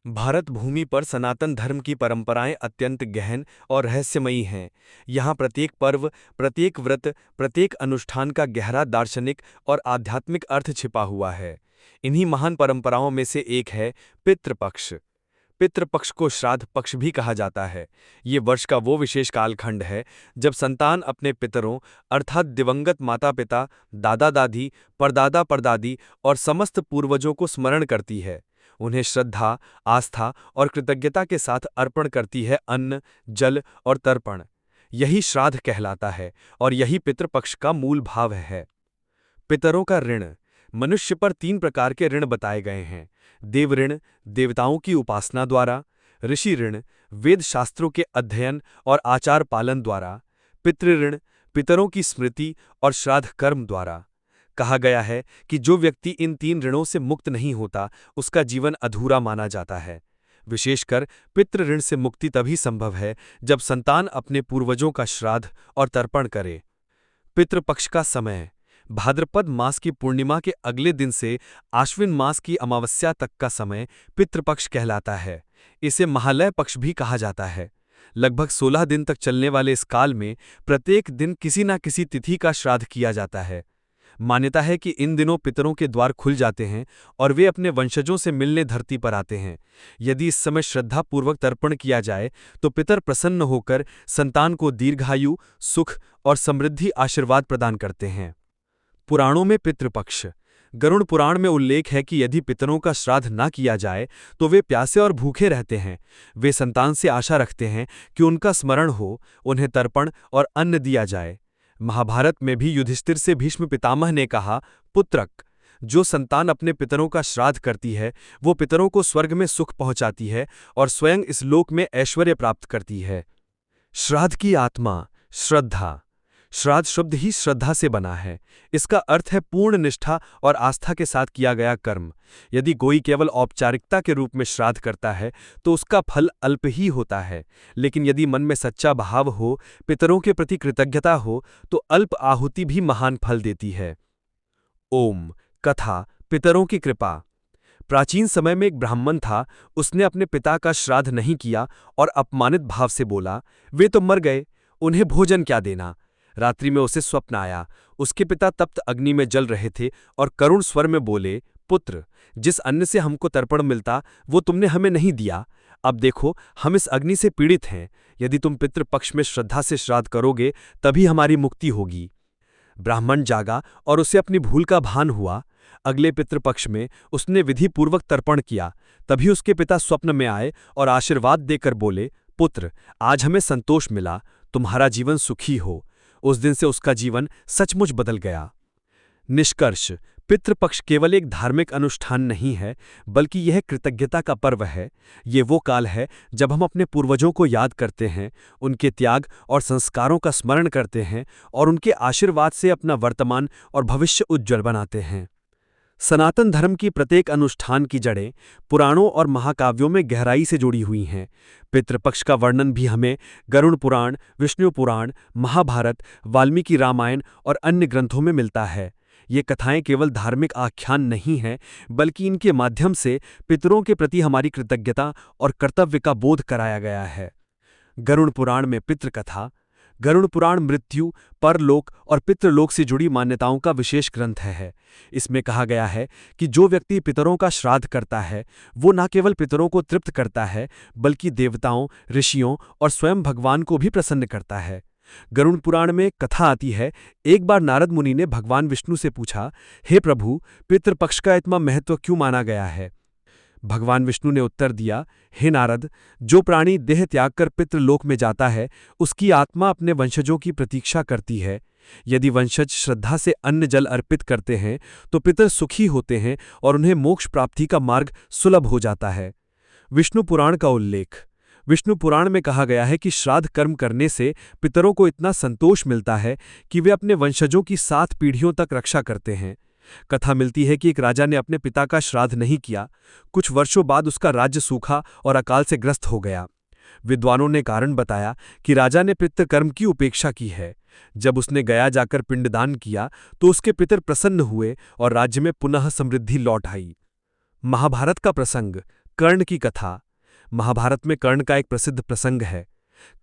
भारत भूमि पर सनातन धर्म की परंपराएं अत्यंत गहन और रहस्यमयी हैं। यहाँ प्रत्येक पर्व, प्रत्येक व्रत, प्रत्येक अनुष्ठान का गहरा दार्शनिक और आध्यात्मिक अर्थ छिपा हुआ है। इन्हीं महान परंपराओं में से एक है पितृपक्ष। पितृपक्ष को श्राद्ध पक्ष भी कहा जाता है। ये वर्ष का वो विशेष कालखंड है जब संतान अपने पितरों अर्थात दिवंगत माता पिता, दादा दादी, परदादा परदादी और समस्त पूर्वजों को स्मरण करती है। उन्हें श्रद्धा, आस्था और कृतज्ञता के साथ अर्पण करती है अन्न, जल और तर्पण। यही श्राद्ध कहलाता है और यही पितृपक्ष का मूल भाव है। पितरों का ऋण। मनुष्य पर 3 प्रकार के ऋण बताए गए हैं। देव ऋण, देवताओं की उपासना द्वारा। ऋषि ऋण, वेद शास्त्रों के अध्ययन और आचार पालन द्वारा। पितृ ऋण, पितरों की स्मृति और श्राद्ध कर्म द्वारा। कहा गया है कि जो व्यक्ति इन 3 ऋणों से मुक्त नहीं होता, उसका जीवन अधूरा माना जाता है। विशेषकर पितृ ऋण से मुक्ति तभी संभव है जब संतान अपने पूर्वजों का श्राद्ध और तर्पण करे। पितृपक्ष का समय। भाद्रपद मास की पूर्णिमा के अगले दिन से आश्विन मास की अमावस्या तक का समय पितृपक्ष कहलाता है। इसे महालय पक्ष भी कहा जाता है। लगभग 16 दिन तक चलने वाले इस काल में प्रत्येक दिन किसी न किसी तिथि का श्राद्ध किया जाता है। मान्यता है कि इन दिनों पितरों के द्वार खुल जाते हैं और वे अपने वंशजों से मिलने धरती पर आते हैं। यदि इस समय श्रद्धापूर्वक तर्पण किया जाए तो पितर प्रसन्न होकर संतान को दीर्घायु, सुख और समृद्धि आशीर्वाद प्रदान करते हैं। पुराणों में पितृपक्ष। गरुड़ पुराण में उल्लेख है कि यदि पितरों का श्राद्ध न किया जाए तो वे प्यासे और भूखे रहते हैं। वे संतान से आशा रखते हैं कि उनका स्मरण हो, उन्हें तर्पण और अन्न दिया जाए। महाभारत में भी युधिष्ठिर से भीष्म पितामह ने कहा, पुत्रक, जो संतान अपने पितरों का श्राद्ध करती है वो पितरों को स्वर्ग में सुख पहुंचाती है और स्वयं इस लोक में ऐश्वर्य प्राप्त करती है। श्राद्ध की आत्मा। श्रद्धा। श्राद्ध शब्द ही श्रद्धा से बना है। इसका अर्थ है पूर्ण निष्ठा और आस्था के साथ किया गया कर्म। यदि कोई केवल औपचारिकता के रूप में श्राद्ध करता है तो उसका फल अल्प ही होता है, लेकिन यदि मन में सच्चा भाव हो, पितरों के प्रति कृतज्ञता हो, तो अल्प आहुति भी महान फल देती है। ओम। कथा। पितरों की कृपा। प्राचीन समय में एक ब्राह्मण था। उसने अपने पिता का श्राद्ध नहीं किया और अपमानित भाव से बोला, वे तो मर गए, उन्हें भोजन क्या देना। रात्रि में उसे स्वप्न आया। उसके पिता तप्त अग्नि में जल रहे थे और करुण स्वर में बोले, पुत्र, जिस अन्न से हमको तर्पण मिलता वो तुमने हमें नहीं दिया। अब देखो, हम इस अग्नि से पीड़ित हैं। यदि तुम पितृपक्ष में श्रद्धा से श्राद्ध करोगे तभी हमारी मुक्ति होगी। ब्राह्मण जागा और उसे अपनी भूल का भान हुआ। अगले पितृपक्ष में उसने विधिपूर्वक तर्पण किया। तभी उसके पिता स्वप्न में आए और आशीर्वाद देकर बोले, पुत्र, आज हमें संतोष मिला, तुम्हारा जीवन सुखी हो। उस दिन से उसका जीवन सचमुच बदल गया। निष्कर्ष। पितृपक्ष केवल एक धार्मिक अनुष्ठान नहीं है, बल्कि यह कृतज्ञता का पर्व है। ये वो काल है जब हम अपने पूर्वजों को याद करते हैं, उनके त्याग और संस्कारों का स्मरण करते हैं और उनके आशीर्वाद से अपना वर्तमान और भविष्य उज्ज्वल बनाते हैं। सनातन धर्म की प्रत्येक अनुष्ठान की जड़ें पुराणों और महाकाव्यों में गहराई से जुड़ी हुई हैं। पितृपक्ष का वर्णन भी हमें गरुड़ पुराण, विष्णु पुराण, महाभारत, वाल्मीकि रामायण और अन्य ग्रंथों में मिलता है। ये कथाएं केवल धार्मिक आख्यान नहीं हैं, बल्कि इनके माध्यम से पितरों के प्रति हमारी कृतज्ञता और कर्तव्य का बोध कराया गया है। गरुड़ पुराण में पितृकथा। गरुड़ पुराण मृत्यु, परलोक और पितृलोक से जुड़ी मान्यताओं का विशेष ग्रंथ है। इसमें कहा गया है कि जो व्यक्ति पितरों का श्राद्ध करता है वो न केवल पितरों को तृप्त करता है, बल्कि देवताओं, ऋषियों और स्वयं भगवान को भी प्रसन्न करता है। गरुड़ पुराण में एक कथा आती है। एक बार नारद मुनि ने भगवान विष्णु से पूछा, हे प्रभु, पितृपक्ष का इतना महत्व क्यों माना गया है। भगवान विष्णु ने उत्तर दिया, हे नारद, जो प्राणी देह त्याग कर पितृलोक में जाता है उसकी आत्मा अपने वंशजों की प्रतीक्षा करती है। यदि वंशज श्रद्धा से अन्न जल अर्पित करते हैं तो पितर सुखी होते हैं और उन्हें मोक्ष प्राप्ति का मार्ग सुलभ हो जाता है। विष्णु पुराण का उल्लेख। विष्णु पुराण में कहा गया है कि श्राद्ध कर्म करने से पितरों को इतना संतोष मिलता है कि वे अपने वंशजों की 7 पीढ़ियों तक रक्षा करते हैं। कथा मिलती है कि एक राजा ने अपने पिता का श्राद्ध नहीं किया। कुछ वर्षों बाद उसका राज्य सूखा और अकाल से ग्रस्त हो गया। विद्वानों ने कारण बताया कि राजा ने पितृकर्म की उपेक्षा की है। जब उसने गया जाकर पिंडदान किया तो उसके पितर प्रसन्न हुए और राज्य में पुनः समृद्धि लौट आई। महाभारत का प्रसंग। कर्ण की कथा। महाभारत में कर्ण का एक प्रसिद्ध प्रसंग है।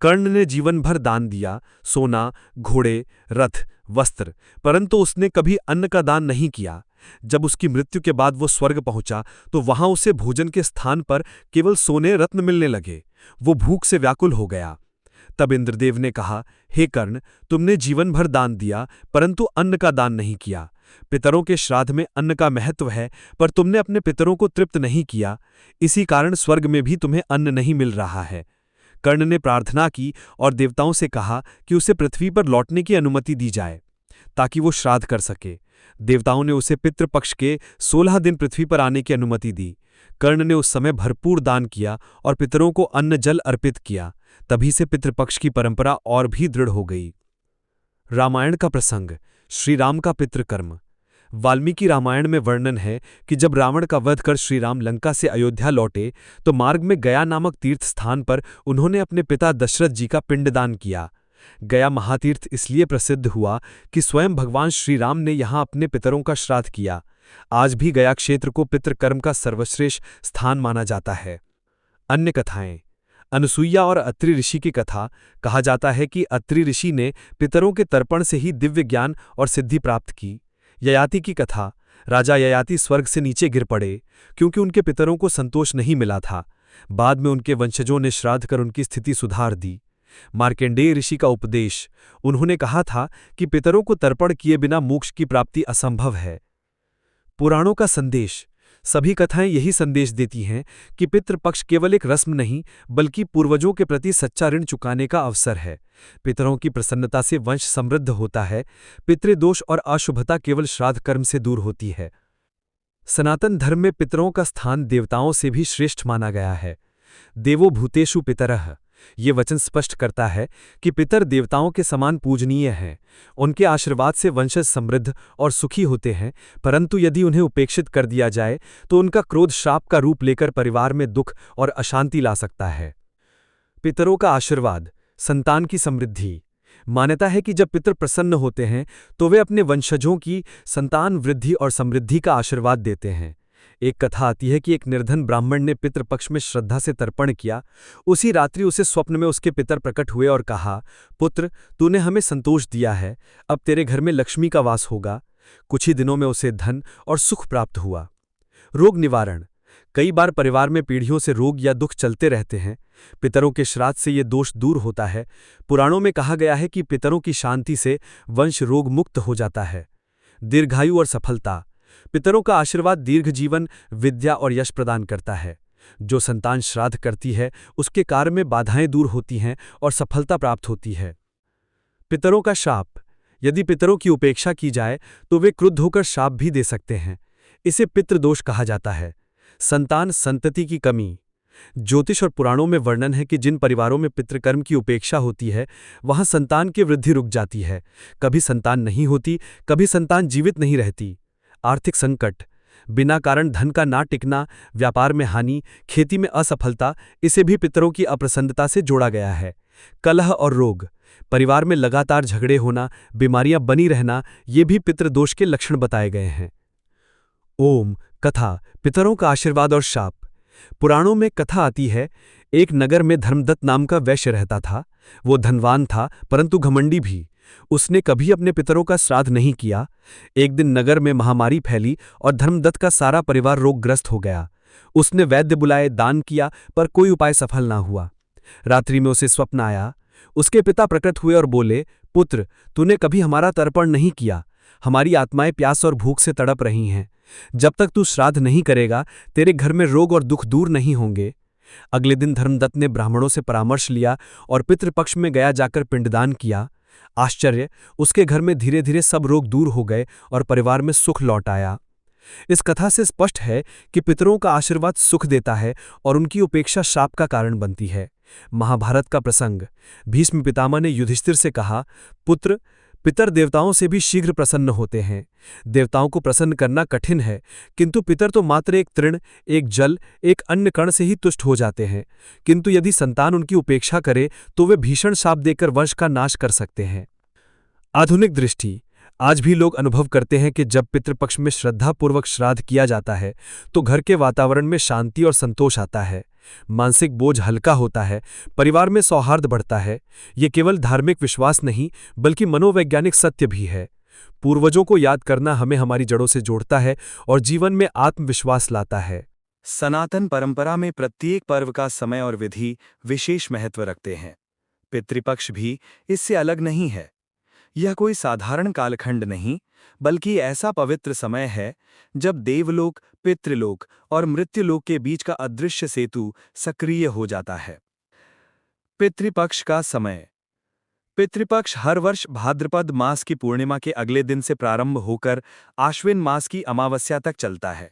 कर्ण ने जीवन भर दान दिया, सोना, घोड़े, रथ, वस्त्र, परंतु उसने कभी अन्न का दान नहीं किया। जब उसकी मृत्यु के बाद वो स्वर्ग पहुंचा तो वहां उसे भोजन के स्थान पर केवल सोने रत्न मिलने लगे। वो भूख से व्याकुल हो गया। तब इंद्रदेव ने कहा, हे कर्ण, तुमने जीवन भर दान दिया परंतु अन्न का दान नहीं किया। पितरों के श्राद्ध में अन्न का महत्व है, पर तुमने अपने पितरों को तृप्त नहीं किया। इसी कारण स्वर्ग में भी तुम्हें अन्न नहीं मिल रहा है। कर्ण ने प्रार्थना की और देवताओं से कहा कि उसे पृथ्वी पर लौटने की अनुमति दी जाए ताकि वो श्राद्ध कर सके। देवताओं ने उसे पितृपक्ष के 16 दिन पृथ्वी पर आने की अनुमति दी। कर्ण ने उस समय भरपूर दान किया और पितरों को अन्न जल अर्पित किया। तभी से पितृपक्ष की परंपरा और भी दृढ़ हो गई। रामायण का प्रसंग, श्री राम का पितृकर्म। वाल्मीकि रामायण में वर्णन है कि जब रावण का वध कर श्रीराम लंका से अयोध्या लौटे तो मार्ग में गया नामक तीर्थ स्थान पर उन्होंने अपने पिता दशरथ जी का पिंडदान किया। गया महातीर्थ इसलिए प्रसिद्ध हुआ कि स्वयं भगवान श्री राम ने यहां अपने पितरों का श्राद्ध किया। आज भी गया क्षेत्र को पितृकर्म का सर्वश्रेष्ठ स्थान माना जाता है। अन्य कथाएं। अनुसुईया और अत्रि ऋषि की कथा। कहा जाता है कि अत्रि ऋषि ने पितरों के तर्पण से ही दिव्य ज्ञान और सिद्धि प्राप्त की। ययाति की कथा। राजा ययाति स्वर्ग से नीचे गिर पड़े क्योंकि उनके पितरों को संतोष नहीं मिला था। बाद में उनके वंशजों ने श्राद्ध कर उनकी स्थिति सुधार दी। मार्कंडेय ऋषि का उपदेश। उन्होंने कहा था कि पितरों को तर्पण किए बिना मोक्ष की प्राप्ति असंभव है। पुराणों का संदेश। सभी कथाएं यही संदेश देती हैं कि पितृपक्ष केवल एक रस्म नहीं बल्कि पूर्वजों के प्रति सच्चा ऋण चुकाने का अवसर है। पितरों की प्रसन्नता से वंश समृद्ध होता है। पितृदोष और अशुभता केवल श्राद्ध कर्म से दूर होती है। सनातन धर्म में पितरों का स्थान देवताओं से भी श्रेष्ठ माना गया है। देवो भूतेषु पितरः, ये वचन स्पष्ट करता है कि पितर देवताओं के समान पूजनीय हैं। उनके आशीर्वाद से वंशज समृद्ध और सुखी होते हैं, परंतु यदि उन्हें उपेक्षित कर दिया जाए तो उनका क्रोध श्राप का रूप लेकर परिवार में दुख और अशांति ला सकता है। पितरों का आशीर्वाद, संतान की समृद्धि। मान्यता है कि जब पितर प्रसन्न होते हैं तो वे अपने वंशजों की संतान वृद्धि और समृद्धि का आशीर्वाद देते हैं। एक कथा आती है कि एक निर्धन ब्राह्मण ने पितृपक्ष में श्रद्धा से तर्पण किया। उसी रात्रि उसे स्वप्न में उसके पितर प्रकट हुए और कहा, पुत्र, तूने हमें संतोष दिया है, अब तेरे घर में लक्ष्मी का वास होगा। कुछ ही दिनों में उसे धन और सुख प्राप्त हुआ। रोग निवारण। कई बार परिवार में पीढ़ियों से रोग या दुख चलते रहते हैं। पितरों के श्राद्ध से ये दोष दूर होता है। पुराणों में कहा गया है कि पितरों की शांति से वंश रोग मुक्त हो जाता है। दीर्घायु और सफलता। पितरों का आशीर्वाद दीर्घ जीवन, विद्या और यश प्रदान करता है। जो संतान श्राद्ध करती है उसके कार्य में बाधाएं दूर होती हैं और सफलता प्राप्त होती है। पितरों का शाप। यदि पितरों की उपेक्षा की जाए तो वे क्रुद्ध होकर शाप भी दे सकते हैं। इसे पितृदोष कहा जाता है। संतान संतति की कमी। ज्योतिष और पुराणों में वर्णन है कि जिन परिवारों में पितृकर्म की उपेक्षा होती है वहां संतान की वृद्धि रुक जाती है। कभी संतान नहीं होती, कभी संतान जीवित नहीं रहती। आर्थिक संकट। बिना कारण धन का ना टिकना, व्यापार में हानि, खेती में असफलता, इसे भी पितरों की अप्रसन्नता से जोड़ा गया है। कलह और रोग। परिवार में लगातार झगड़े होना, बीमारियां बनी रहना, ये भी पितृदोष के लक्षण बताए गए हैं। ओम कथा। पितरों का आशीर्वाद और शाप। पुराणों में कथा आती है, एक नगर में धर्मदत्त नाम का वैश्य रहता था। वो धनवान था परंतु घमंडी भी। उसने कभी अपने पितरों का श्राद्ध नहीं किया। एक दिन नगर में महामारी फैली और धर्मदत्त का सारा परिवार रोगग्रस्त हो गया। उसने वैद्य बुलाए, दान किया, पर कोई उपाय सफल ना हुआ। रात्रि में उसे स्वप्न आया। उसके पिता प्रकट हुए और बोले, पुत्र, तूने कभी हमारा तर्पण नहीं किया। हमारी आत्माएं प्यास और भूख से तड़प रही हैं। जब तक तू श्राद्ध नहीं करेगा तेरे घर में रोग और दुख दूर नहीं होंगे। अगले दिन धर्मदत्त ने ब्राह्मणों से परामर्श लिया और पितृपक्ष में गया जाकर पिंडदान किया। आश्चर्य, उसके घर में धीरे धीरे सब रोग दूर हो गए और परिवार में सुख लौट आया। इस कथा से स्पष्ट है कि पितरों का आशीर्वाद सुख देता है और उनकी उपेक्षा शाप का कारण बनती है। महाभारत का प्रसंग। भीष्म पितामह ने युधिष्ठिर से कहा, पुत्र, पितर देवताओं से भी शीघ्र प्रसन्न होते हैं। देवताओं को प्रसन्न करना कठिन है, किंतु पितर तो मात्र एक तृण, एक जल, एक अन्न कण से ही तुष्ट हो जाते हैं। किंतु यदि संतान उनकी उपेक्षा करे तो वे भीषण शाप देकर वंश का नाश कर सकते हैं। आधुनिक दृष्टि। आज भी लोग अनुभव करते हैं कि जब पितृपक्ष में श्रद्धापूर्वक श्राद्ध किया जाता है तो घर के वातावरण में शांति और संतोष आता है। मानसिक बोझ हल्का होता है, परिवार में सौहार्द बढ़ता है। ये केवल धार्मिक विश्वास नहीं बल्कि मनोवैज्ञानिक सत्य भी है। पूर्वजों को याद करना हमें हमारी जड़ों से जोड़ता है और जीवन में आत्मविश्वास लाता है। सनातन परंपरा में प्रत्येक पर्व का समय और विधि विशेष महत्व रखते हैं। पितृपक्ष भी इससे अलग नहीं है। यह कोई साधारण कालखंड नहीं, बल्कि ऐसा पवित्र समय है जब देवलोक, पितृलोक और मृत्युलोक के बीच का अदृश्य सेतु सक्रिय हो जाता है। पितृपक्ष का समय। पितृपक्ष हर वर्ष भाद्रपद मास की पूर्णिमा के अगले दिन से प्रारंभ होकर आश्विन मास की अमावस्या तक चलता है।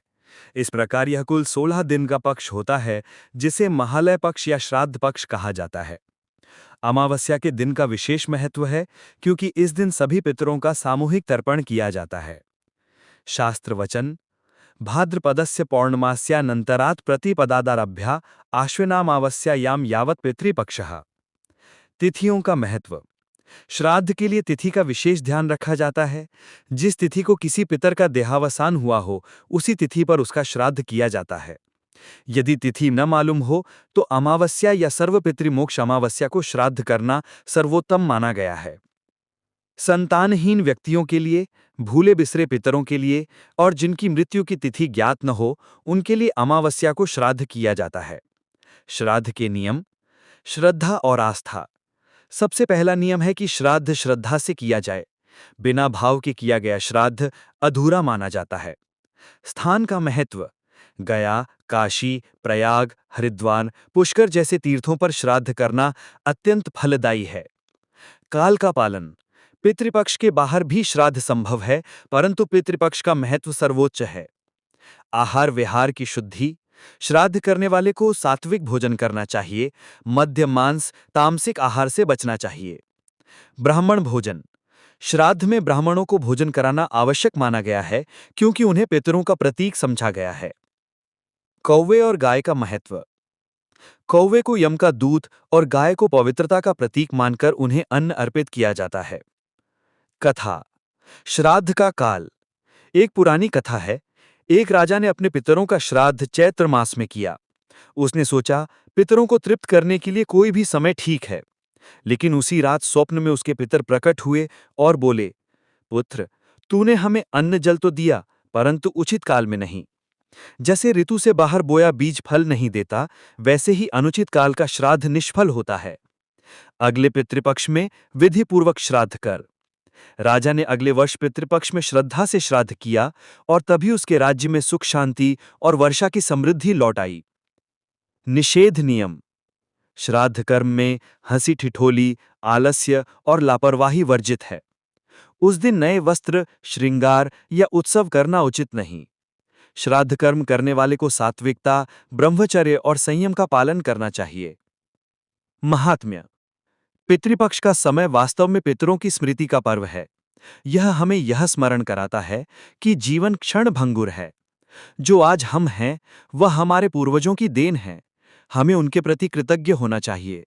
इस प्रकार यह कुल 16 दिन का पक्ष होता है, जिसे महालय पक्ष या श्राद्ध पक्ष कहा जाता है। अमावस्या के दिन का विशेष महत्व है क्योंकि इस दिन सभी पितरों का सामूहिक तर्पण किया जाता है। शास्त्र वचन: भाद्रपदस्य पौर्णमास्यानंतरात् प्रतिपदादारभ्य आश्विनामावस्यायां यावत् पितृपक्षः। तिथियों का महत्व। श्राद्ध के लिए तिथि का विशेष ध्यान रखा जाता है। जिस तिथि को किसी पितर का देहावसान हुआ हो, उसी तिथि पर उसका श्राद्ध किया जाता है। यदि तिथि न मालूम हो तो अमावस्या या सर्वपितृमोक्ष अमावस्या को श्राद्ध करना सर्वोत्तम माना गया है। संतानहीन व्यक्तियों के लिए, भूले बिसरे पितरों के लिए और जिनकी मृत्यु की तिथि ज्ञात न हो, उनके लिए अमावस्या को श्राद्ध किया जाता है। श्राद्ध के नियम: श्रद्धा और आस्था। सबसे पहला नियम है कि श्राद्ध श्रद्धा से किया जाए। बिना भाव के किया गया श्राद्ध अधूरा माना जाता है। स्थान का महत्व: गया, काशी, प्रयाग, हरिद्वार, पुष्कर जैसे तीर्थों पर श्राद्ध करना अत्यंत फलदायी है। काल का पालन: पितृपक्ष के बाहर भी श्राद्ध संभव है, परंतु पितृपक्ष का महत्व सर्वोच्च है। आहार विहार की शुद्धि: श्राद्ध करने वाले को सात्विक भोजन करना चाहिए, मद्य, मांस, तामसिक आहार से बचना चाहिए। ब्राह्मण भोजन: श्राद्ध में ब्राह्मणों को भोजन कराना आवश्यक माना गया है क्योंकि उन्हें पितरों का प्रतीक समझा गया है। कौवे और गाय का महत्व: कौवे को यम का दूत और गाय को पवित्रता का प्रतीक मानकर उन्हें अन्न अर्पित किया जाता है। कथा: श्राद्ध का काल। एक पुरानी कथा है। एक राजा ने अपने पितरों का श्राद्ध चैत्र मास में किया। उसने सोचा, पितरों को तृप्त करने के लिए कोई भी समय ठीक है। लेकिन उसी रात स्वप्न में उसके पितर प्रकट हुए और बोले, पुत्र, तूने हमें अन्न जल तो दिया, परंतु उचित काल में नहीं। जैसे ऋतु से बाहर बोया बीज फल नहीं देता, वैसे ही अनुचित काल का श्राद्ध निष्फल होता है। अगले पितृपक्ष में विधिपूर्वक श्राद्ध कर। राजा ने अगले वर्ष पितृपक्ष में श्रद्धा से श्राद्ध किया और तभी उसके राज्य में सुख शांति और वर्षा की समृद्धि लौट आई। निषेध नियम: श्राद्ध कर्म में हंसी ठिठोली, आलस्य और लापरवाही वर्जित है। उस दिन नए वस्त्र, श्रृंगार या उत्सव करना उचित नहीं। श्राद्ध कर्म करने वाले को सात्विकता, ब्रह्मचर्य और संयम का पालन करना चाहिए। महात्म्य: पितृपक्ष का समय वास्तव में पितरों की स्मृति का पर्व है। यह हमें यह स्मरण कराता है कि जीवन क्षणभंगुर है। जो आज हम हैं, वह हमारे पूर्वजों की देन है। हमें उनके प्रति कृतज्ञ होना चाहिए।